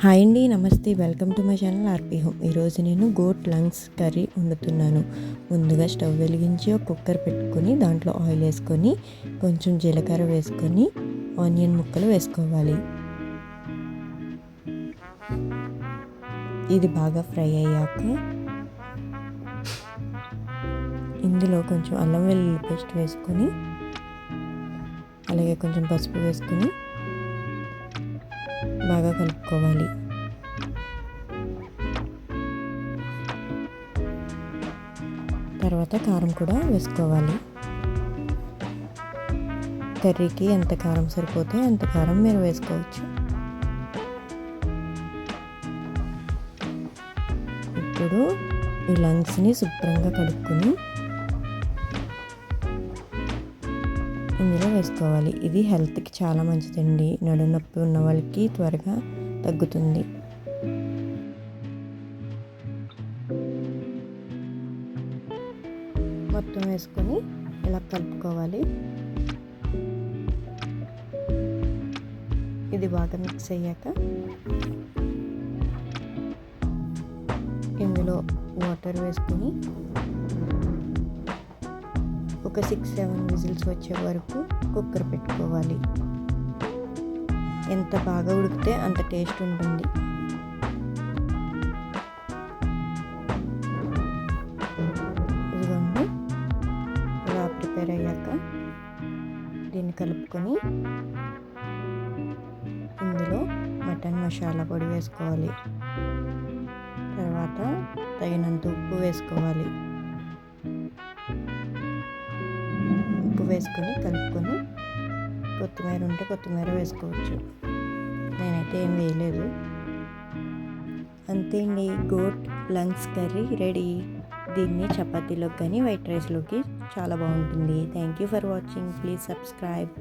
Hi అండి, నమస్తే. Welcome to my channel RP home. ఈరోజు నేను గోట్ లంగ్స్ కర్రీ వండుతున్నాను. ముందుగా స్టవ్ వెలిగించి ఒక కుక్కర్ పెట్టుకొని దాంట్లో ఆయిల్ వేసుకొని కొంచెం జీలకర్ర వేసుకొని ఆనియన్ ముక్కలు వేసుకోవాలి. ఇది బాగా ఫ్రై అయ్యాక ఇందులో కొంచెం అల్లం వెల్లుల్లి పేస్ట్ వేసుకొని అలాగే కొంచెం పసుపు వేసుకొని బాగా కలుపుకోవాలి. తర్వాత కారం కూడా వేసుకోవాలి. కర్రీకి ఎంత కారం సరిపోతే అంత కారం మీరు వేసుకోవచ్చు. ఇప్పుడు ఈ లంగ్స్ని శుభ్రంగా కడుక్కొని ఇందులో వేసుకోవాలి. ఇది హెల్త్కి చాలా మంచిదండి. నడుము నొప్పి ఉన్న వాళ్ళకి త్వరగా తగ్గుతుంది. మొత్తం వేసుకొని ఇలా కలుపుకోవాలి. ఇది బాగా మిక్స్ అయ్యాక ఇందులో వాటర్ వేసుకొని ఒక 6-7 విజిల్స్ వచ్చే వరకు కుక్కర్ పెట్టుకోవాలి. ఎంత బాగా ఉడికితే అంత టేస్ట్ ఉంటుంది. ఇదిగోండి, ఇలా ప్రిపేర్ అయ్యాక దీన్ని కలుపుకొని ఇందులో మటన్ మసాలా పొడి వేసుకోవాలి. తర్వాత తగినంత ఉప్పు వేసుకోవాలి. ఉప్పు వేసుకొని కలుపుకొని కొత్తిమీర ఉంటే కొత్తిమీర వేసుకోవచ్చు. నేనైతే ఏం వేయలేదు. అంతే అండి, గోట్ లంగ్స్ కర్రీ రెడీ. దీన్ని చపాతీలోకి కానీ వైట్ రైస్లోకి చాలా బాగుంటుంది. Thank you for watching. Please subscribe.